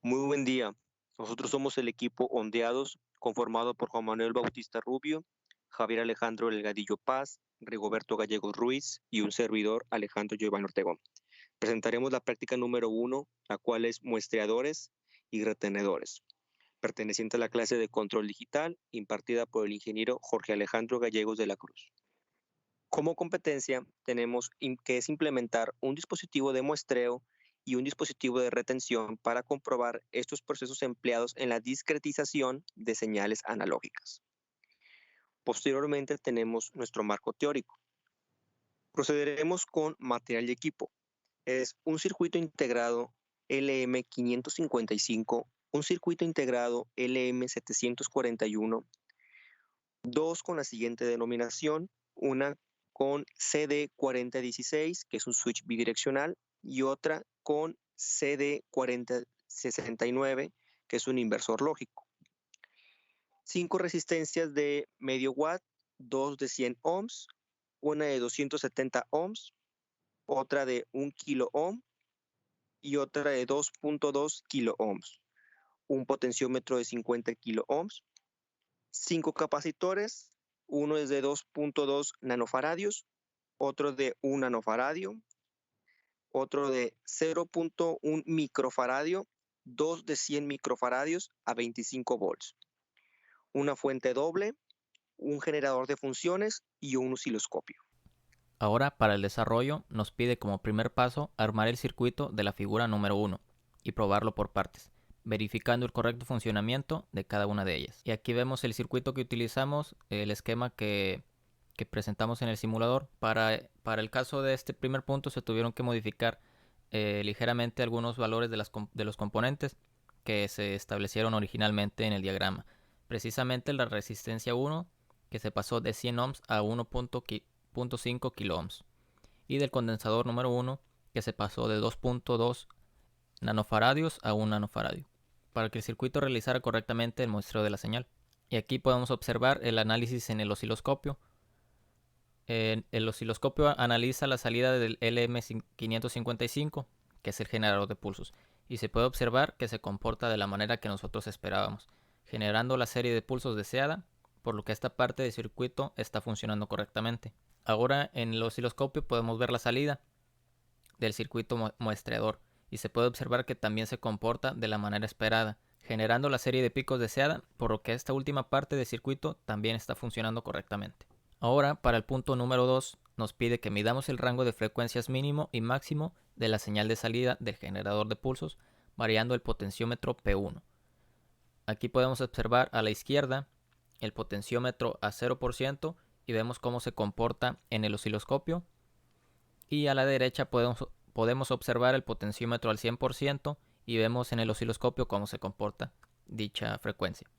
Muy buen día. Nosotros somos el equipo Ondeados, conformado por Juan Manuel Bautista Rubio, Javier Alejandro Delgadillo Paz, Rigoberto Gallegos Ruiz y un servidor, Alejandro Giovanni Ortegón. Presentaremos la práctica número 1, la cual es muestreadores y retenedores, perteneciente a la clase de control digital impartida por el ingeniero Jorge Alejandro Gallegos de la Cruz. Como competencia, tenemos que es implementar un dispositivo de muestreo y un dispositivo de retención para comprobar estos procesos empleados en la discretización de señales analógicas. Posteriormente tenemos nuestro marco teórico. Procederemos con material y equipo. Es un circuito integrado LM555, un circuito integrado LM741, dos con la siguiente denominación, una con CD4016, que es un switch bidireccional, y otra con CD4069, que es un inversor lógico. 5 resistencias de medio watt, 2 de 100 ohms, una de 270 ohms, otra de 1 kilo ohm y otra de 2.2 kilo ohms. Un potenciómetro de 50 kilo ohms, 5 capacitores, uno es de 2.2 nanofaradios, otro de 1 nanofaradio, otro de 0.1 microfaradio, dos de 100 microfaradios a 25 volts, una fuente doble, un generador de funciones y un osciloscopio. Ahora, para el desarrollo, nos pide como primer paso armar el circuito de la figura número 1 y probarlo por partes, verificando el correcto funcionamiento de cada una de ellas. Y aquí vemos el circuito que utilizamos, el esquema que presentamos en el simulador. Para el caso de este primer punto se tuvieron que modificar ligeramente algunos valores de los componentes que se establecieron originalmente en el diagrama. Precisamente la resistencia 1, que se pasó de 100 ohms a 1.5 kilo ohms, y del condensador número 1, que se pasó de 2.2 nanofaradios a 1 nanofaradio, para que el circuito realizara correctamente el muestreo de la señal. Y aquí podemos observar el análisis en el osciloscopio. El osciloscopio analiza la salida del LM555, que es el generador de pulsos, y se puede observar que se comporta de la manera que nosotros esperábamos, generando la serie de pulsos deseada, por lo que esta parte del circuito está funcionando correctamente. Ahora en el osciloscopio podemos ver la salida del circuito muestreador, y se puede observar que también se comporta de la manera esperada, generando la serie de picos deseada, por lo que esta última parte del circuito también está funcionando correctamente. Ahora, para el punto número 2, nos pide que midamos el rango de frecuencias mínimo y máximo de la señal de salida del generador de pulsos, variando el potenciómetro P1. Aquí podemos observar a la izquierda el potenciómetro a 0% y vemos cómo se comporta en el osciloscopio. Y a la derecha podemos observar el potenciómetro al 100% y vemos en el osciloscopio cómo se comporta dicha frecuencia.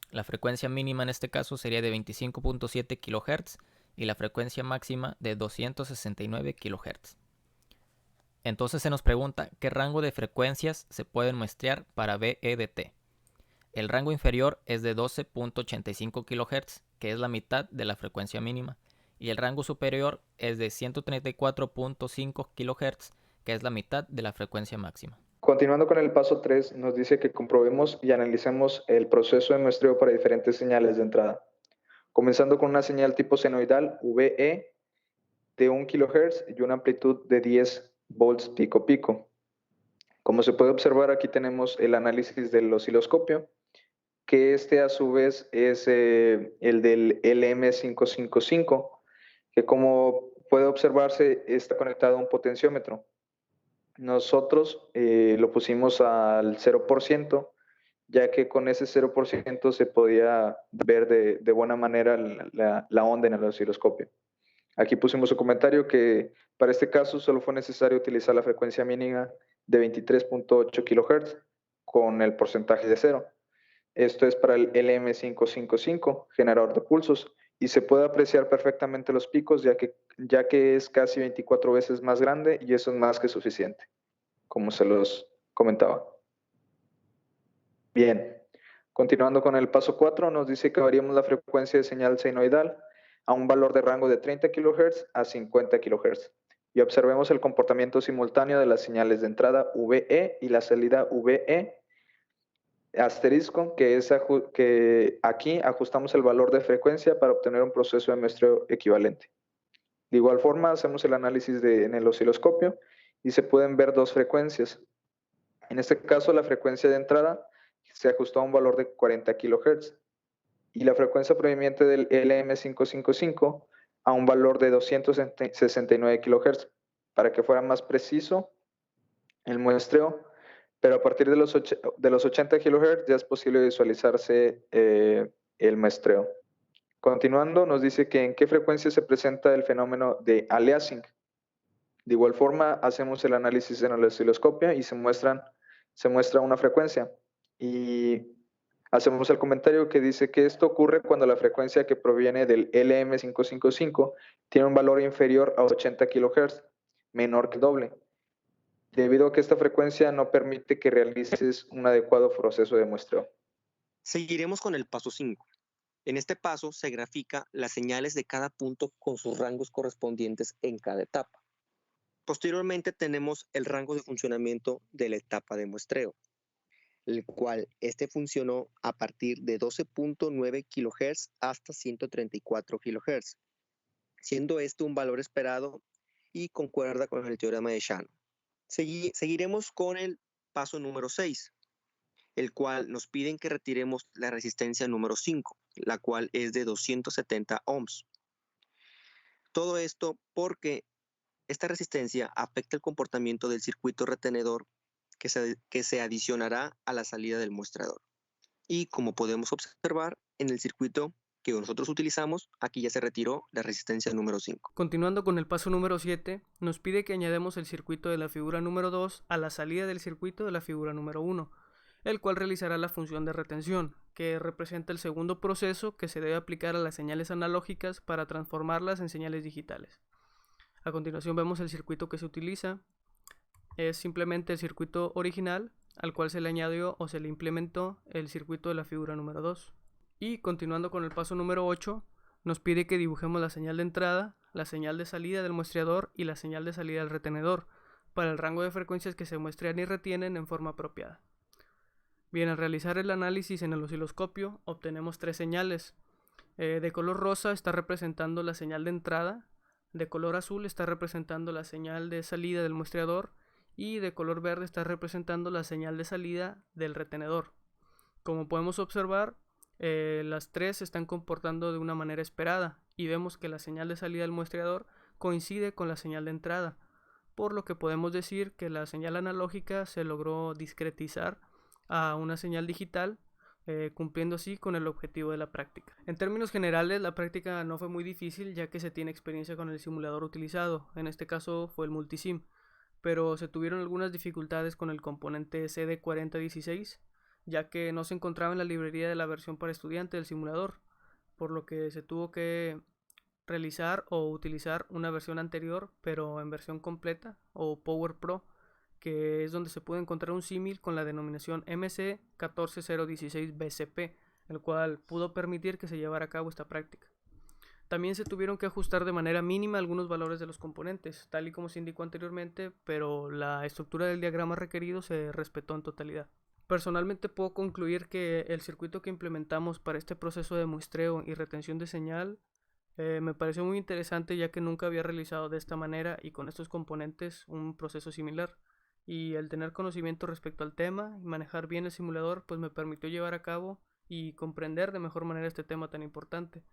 La frecuencia mínima en este caso sería de 25.7 kHz y la frecuencia máxima de 269 kHz. Entonces se nos pregunta qué rango de frecuencias se pueden muestrear para VEDT. El rango inferior es de 12.85 kHz, que es la mitad de la frecuencia mínima, y el rango superior es de 134.5 kHz, que es la mitad de la frecuencia máxima. Continuando con el paso 3, nos dice que comprobemos y analicemos el proceso de muestreo para diferentes señales de entrada. Comenzando con una señal tipo senoidal, VE, de 1 kHz y una amplitud de 10 volts pico pico. Como se puede observar, aquí tenemos el análisis del osciloscopio, que este a su vez es el del LM555, que como puede observarse está conectado a un potenciómetro. Nosotros lo pusimos al 0%, ya que con ese 0% se podía ver de buena manera la onda en el osciloscopio. Aquí pusimos un comentario que para este caso solo fue necesario utilizar la frecuencia mínima de 23.8 kHz con el porcentaje de 0. Esto es para el LM555, generador de pulsos, y se puede apreciar perfectamente los picos ya que es casi 24 veces más grande y eso es más que suficiente, como se los comentaba. Bien, continuando con el paso 4, nos dice que variamos la frecuencia de señal senoidal a un valor de rango de 30 kHz a 50 kHz y observemos el comportamiento simultáneo de las señales de entrada VE y la salida VE. Asterisco, que aquí ajustamos el valor de frecuencia para obtener un proceso de muestreo equivalente. De igual forma, hacemos el análisis en el osciloscopio y se pueden ver dos frecuencias. En este caso, la frecuencia de entrada se ajustó a un valor de 40 kHz y la frecuencia proveniente del LM555 a un valor de 269 kHz, para que fuera más preciso el muestreo, pero a partir de los 80 kHz ya es posible visualizarse el muestreo. Continuando, nos dice que en qué frecuencia se presenta el fenómeno de aliasing. De igual forma, hacemos el análisis en el osciloscopio y se muestra una frecuencia. Y hacemos el comentario que dice que esto ocurre cuando la frecuencia que proviene del LM555 tiene un valor inferior a 80 kHz, menor que el doble, debido a que esta frecuencia no permite que realices un adecuado proceso de muestreo. Seguiremos con el paso 5. En este paso se grafica las señales de cada punto con sus rangos correspondientes en cada etapa. Posteriormente tenemos el rango de funcionamiento de la etapa de muestreo, el cual funcionó a partir de 12.9 kHz hasta 134 kHz, siendo esto un valor esperado y concuerda con el teorema de Shannon. Seguiremos con el paso número 6, el cual nos piden que retiremos la resistencia número 5, la cual es de 270 ohms. Todo esto porque esta resistencia afecta el comportamiento del circuito retenedor que se adicionará a la salida del muestrador. Y como podemos observar, en el circuito que nosotros utilizamos, aquí ya se retiró la resistencia número 5. Continuando con el paso número 7, nos pide que añadamos el circuito de la figura número 2 a la salida del circuito de la figura número 1, el cual realizará la función de retención, que representa el segundo proceso que se debe aplicar a las señales analógicas para transformarlas en señales digitales. A continuación vemos el circuito que se utiliza. Es simplemente el circuito original al cual se le añadió o se le implementó el circuito de la figura número 2. Y continuando con el paso número 8, nos pide que dibujemos la señal de entrada, la señal de salida del muestreador y la señal de salida del retenedor para el rango de frecuencias que se muestrean y retienen en forma apropiada. Bien, al realizar el análisis en el osciloscopio obtenemos tres señales. De color rosa está representando la señal de entrada, de color azul está representando la señal de salida del muestreador y de color verde está representando la señal de salida del retenedor. Como podemos observar, las tres se están comportando de una manera esperada y vemos que la señal de salida del muestreador coincide con la señal de entrada, por lo que podemos decir que la señal analógica se logró discretizar a una señal digital, cumpliendo así con el objetivo de la práctica. En términos generales, la práctica no fue muy difícil ya que se tiene experiencia con el simulador utilizado, en este caso fue el Multisim, pero se tuvieron algunas dificultades con el componente CD4016, ya que no se encontraba en la librería de la versión para estudiante del simulador, por lo que se tuvo que realizar o utilizar una versión anterior, pero en versión completa o Power Pro, que es donde se puede encontrar un símil con la denominación MC14016BCP, el cual pudo permitir que se llevara a cabo esta práctica. También se tuvieron que ajustar de manera mínima algunos valores de los componentes, tal y como se indicó anteriormente, pero la estructura del diagrama requerido se respetó en totalidad. Personalmente puedo concluir que el circuito que implementamos para este proceso de muestreo y retención de señal me pareció muy interesante, ya que nunca había realizado de esta manera y con estos componentes un proceso similar. Y el tener conocimiento respecto al tema y manejar bien el simulador pues me permitió llevar a cabo y comprender de mejor manera este tema tan importante,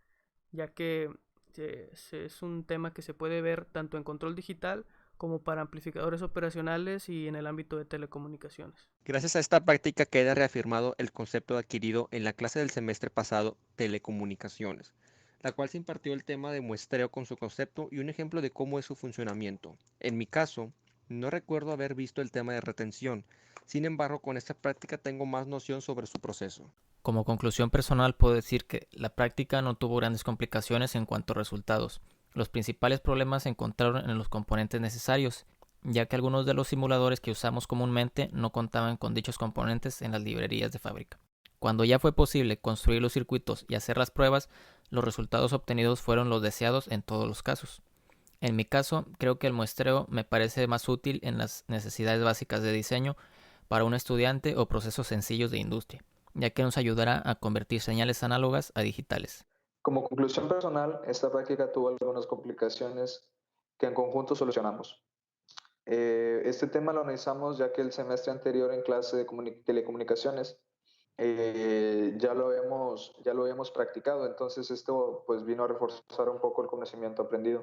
ya que es un tema que se puede ver tanto en control digital como para amplificadores operacionales y en el ámbito de telecomunicaciones. Gracias a esta práctica queda reafirmado el concepto adquirido en la clase del semestre pasado, telecomunicaciones, la cual se impartió el tema de muestreo con su concepto y un ejemplo de cómo es su funcionamiento. En mi caso, no recuerdo haber visto el tema de retención, sin embargo con esta práctica tengo más noción sobre su proceso. Como conclusión personal puedo decir que la práctica no tuvo grandes complicaciones en cuanto a resultados. Los principales problemas se encontraron en los componentes necesarios, ya que algunos de los simuladores que usamos comúnmente no contaban con dichos componentes en las librerías de fábrica. Cuando ya fue posible construir los circuitos y hacer las pruebas, los resultados obtenidos fueron los deseados en todos los casos. En mi caso, creo que el muestreo me parece más útil en las necesidades básicas de diseño para un estudiante o procesos sencillos de industria, ya que nos ayudará a convertir señales análogas a digitales. Como conclusión personal, esta práctica tuvo algunas complicaciones que en conjunto solucionamos. Este tema lo analizamos ya que el semestre anterior en clase de telecomunicaciones ya lo habíamos practicado, entonces esto pues vino a reforzar un poco el conocimiento aprendido.